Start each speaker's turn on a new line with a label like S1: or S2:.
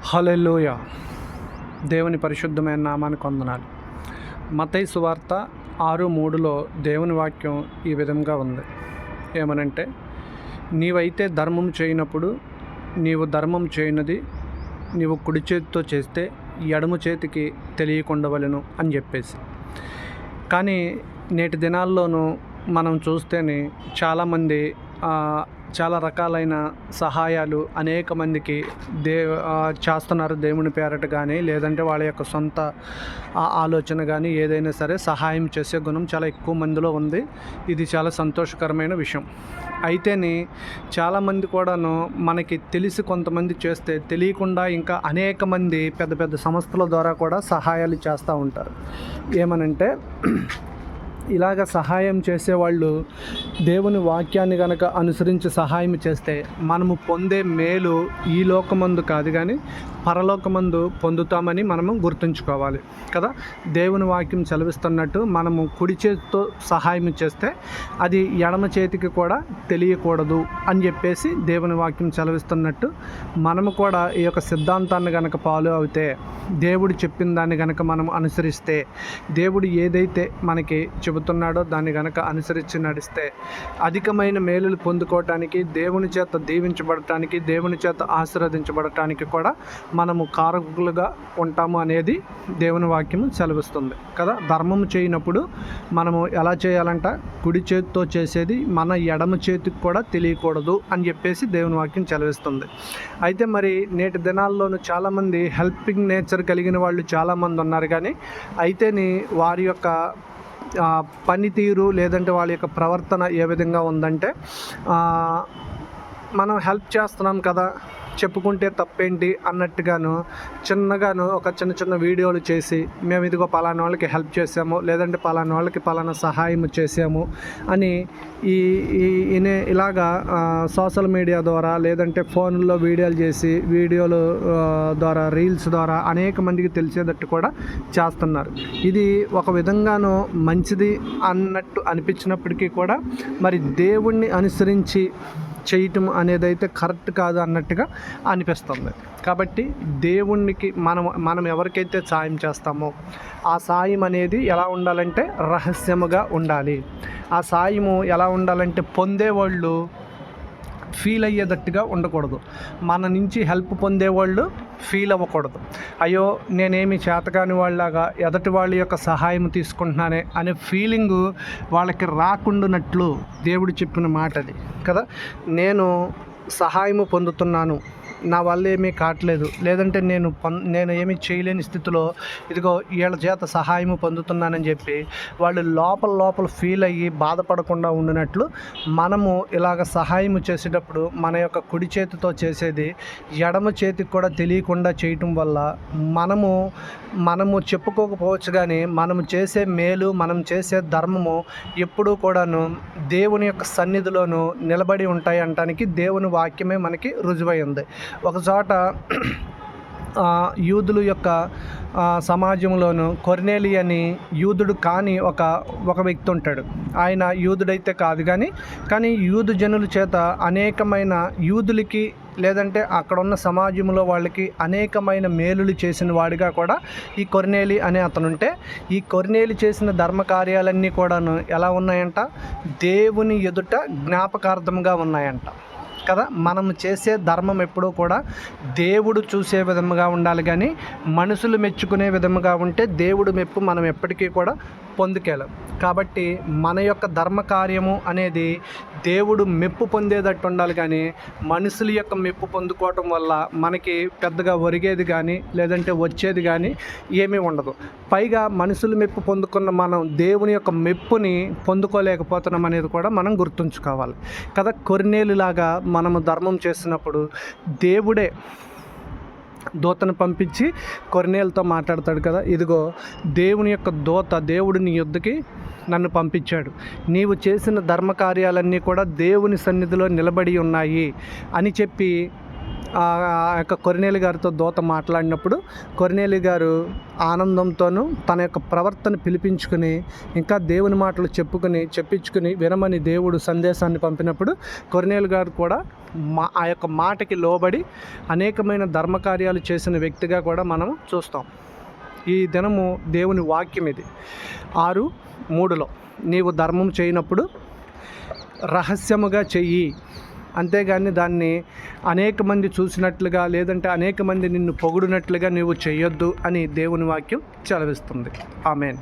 S1: హల్లెలూయా. దేవుని పరిశుద్ధమైన నామానికి వందనాలు. మత్తయి సువార్త 6:3లో దేవుని వాక్యం ఈ విధంగా ఉంది. ఏమనంటే, నీవైతే ధర్మం చేయనప్పుడు నీవు ధర్మం చేయనది నీవు కుడి చేతితో చేస్తే ఎడమ చేతికి తెలియకుండవలెను అని చెప్పేసి. కానీ నేటి దినాల్లోనూ మనం చూస్తేనే చాలామంది చాలా రకాలైన సహాయాలు అనేక మందికి చేస్తున్నారు. దేవుని పేరట కానీ, లేదంటే వాళ్ళ యొక్క సొంత ఆలోచన కానీ ఏదైనా సరే సహాయం చేసే గుణం చాలా ఎక్కువ మందిలో ఉంది. ఇది చాలా సంతోషకరమైన విషయం. అయితేనే చాలామంది కూడాను మనకి తెలిసి కొంతమంది చేస్తే తెలియకుండా ఇంకా అనేక మంది పెద్ద పెద్ద సంస్థల ద్వారా కూడా సహాయాలు చేస్తూ ఉంటారు. ఏమనంటే, ఇలాగ సహాయం చేసేవాళ్ళు దేవుని వాక్యాన్ని కనుక అనుసరించి సహాయం చేస్తే మనము పొందే మేలు ఈ లోకమందు కాదు కానీ పరలోకమందు పొందుతామని మనము గుర్తుంచుకోవాలి కదా. దేవుని వాక్యం సెలవిస్తున్నట్టు మనము కుడి చేతితో సహాయం చేస్తే అది ఎడమ చేతికి కూడా తెలియకూడదు అని చెప్పేసి దేవుని వాక్యం సెలవిస్తున్నట్టు మనము కూడా ఈ యొక్క సిద్ధాంతాన్ని కనుక ఫాలో అవుతే, దేవుడు చెప్పిన దాన్ని కనుక మనం అనుసరిస్తే, దేవుడు ఏదైతే మనకి చెబుతున్నాడో దాన్ని కనుక అనుసరించి నడిస్తే అధికమైన మేలులు పొందుకోవటానికి, దేవుని చేత దీవించబడటానికి, దేవుని చేత ఆశీర్వదించబడటానికి కూడా మనము కారకులుగా ఉంటాము అనేది దేవుని వాక్యము సెలవిస్తుంది కదా. ధర్మము చేయనప్పుడు మనము ఎలా చేయాలంట, కుడి చేతితో చేసేది మన ఎడమ చేతికి కూడా తెలియకూడదు అని చెప్పేసి దేవుని వాక్యం సెలవిస్తుంది. అయితే మరి నేటి దినాల్లోనూ చాలామంది హెల్పింగ్ నేచర్ కలిగిన వాళ్ళు చాలామంది ఉన్నారు. కానీ అయితేని వారి యొక్క పనితీరు లేదంటే వాళ్ళ యొక్క ప్రవర్తన ఏ విధంగా ఉందంటే, మనం హెల్ప్ చేస్తున్నాం కదా, చెప్పుకుంటే తప్పేంటి అన్నట్టుగాను చిన్నగాను ఒక చిన్న చిన్న వీడియోలు చేసి మేము ఇదిగో పలానా వాళ్ళకి హెల్ప్ చేసాము, లేదంటే పలానా వాళ్ళకి పలానా సహాయం చేసాము అని ఇలాగా సోషల్ మీడియా ద్వారా లేదంటే ఫోన్లో వీడియోలు చేసి వీడియోలు ద్వారా రీల్స్ ద్వారా అనేక మందికి తెలిసేటట్టు కూడా చేస్తున్నారు. ఇది ఒక విధంగాను మంచిది అన్నట్టు అనిపించినప్పటికీ కూడా మరి దేవుణ్ణి అనుసరించి చేయటం అనేది అయితే కరెక్ట్ కాదు అన్నట్టుగా అనిపిస్తుంది. కాబట్టి దేవునికి మనం ఎవరికైతే సాయం చేస్తామో ఆ సాయం అనేది ఎలా ఉండాలంటే రహస్యముగా ఉండాలి. ఆ సాయము ఎలా ఉండాలంటే పొందేవాళ్ళు ఫీల్ అయ్యేటట్టుగా ఉండకూడదు. మన నుంచి హెల్ప్ పొందేవాళ్ళు ఫీల్ అవ్వకూడదు. అయ్యో నేనేమి చేతకాని వాళ్ళలాగా ఎదటి వాళ్ళ యొక్క సహాయం తీసుకుంటున్నానే అనే ఫీలింగు వాళ్ళకి రాకుండానట్లు దేవుడు చెప్పిన మాట అది కదా. నేను సహాయము పొందుతున్నాను, నా వల్ల ఏమీ కావట్లేదు, లేదంటే నేను ఏమీ చేయలేని స్థితిలో ఇదిగో వీళ్ళ చేత సహాయము పొందుతున్నానని చెప్పి వాళ్ళు లోపల ఫీల్ అయ్యి బాధపడకుండా ఉండినట్లు మనము ఇలాగ సహాయము చేసేటప్పుడు మన యొక్క కుడి చేతితో చేసేది ఎడమ చేతికి కూడా తెలియకుండా చేయటం వల్ల మనము చెప్పుకోకపోవచ్చు కానీ మనము చేసే మేలు, మనం చేసే ధర్మము ఎప్పుడూ కూడాను దేవుని యొక్క సన్నిధిలోనూ నిలబడి ఉంటాయి అనటానికి దేవుని వాక్యమే మనకి రుజువై ఉంది. ఒకచోట యూదుల యొక్క సమాజంలోను కొర్నేలి అని యూదుడు కాని ఒక వ్యక్తి ఉంటాడు. ఆయన యూదుడైతే కాదు కానీ యూదు జనుల చేత అనేకమైన యూదులకి లేదంటే అక్కడ ఉన్న సమాజంలో వాళ్ళకి అనేకమైన మేలులు చేసిన వాడిగా కూడా ఈ కొర్నేలి అనే అతనుంటే, ఈ కొర్నేలి చేసిన ధర్మకార్యాలన్నీ కూడాను ఎలా ఉన్నాయంట, దేవుని ఎదుట జ్ఞాపకార్థంగా ఉన్నాయంట కదా. మనం చేసే ధర్మం ఎప్పుడూ కూడా దేవుడు చూసే విధముగా ఉండాలి కానీ మనుషులు మెచ్చుకునే విధముగా ఉంటే దేవుడు మెప్పు మనం ఎప్పటికీ కూడా పొందుకేలం. కాబట్టి మన యొక్క ధర్మ కార్యము అనేది దేవుడు మెప్పు పొందేటట్టు ఉండాలి కానీ మనుషుల యొక్క మెప్పు పొందుకోవటం వల్ల మనకి పెద్దగా ఒరిగేది కానీ లేదంటే వచ్చేది కానీ ఏమీ ఉండదు. పైగా మనుషులు మెప్పు పొందుకున్న మనం దేవుని యొక్క మెప్పుని పొందుకోలేకపోతున్నాం అనేది కూడా మనం గుర్తుంచుకోవాలి కదా. కొర్నేలులాగా మనము ధర్మం చేసినప్పుడు దేవుడే దూతను పంపించి కొర్నేలుతో మాట్లాడతాడు కదా, ఇదిగో దేవుని యొక్క దూత, దేవుడు నీ యొద్దకి నన్ను పంపించాడు, నీవు చేసిన ధర్మకార్యాలన్నీ కూడా దేవుని సన్నిధిలో నిలబడి ఉన్నాయి అని చెప్పి ఆ యొక్క కొర్నేలి గారితో దూత మాట్లాడినప్పుడు కొర్నేలి గారు ఆనందంతోనూ తన యొక్క ప్రవర్తన పిలిపించుకుని ఇంకా దేవుని మాటలు చెప్పించుకుని వినమని దేవుడు సందేశాన్ని పంపినప్పుడు కొర్నేలి గారు కూడా ఆ యొక్క మాటకి లోబడి అనేకమైన ధర్మకార్యాలు చేసిన వ్యక్తిగా కూడా మనం చూస్తాం. ఈ దినము దేవుని వాక్యం ఇది 6:3 నీవు ధర్మం చేయనప్పుడు రహస్యముగా చెయ్యి, అంతేగాని దాన్ని అనేక మంది చూసినట్లుగా లేదంటే అనేక మంది నిన్ను పొగుడునట్లుగా నీవు చేయొద్దు అని దేవుని వాక్యం సెలవిస్తుంది. ఆమేన్.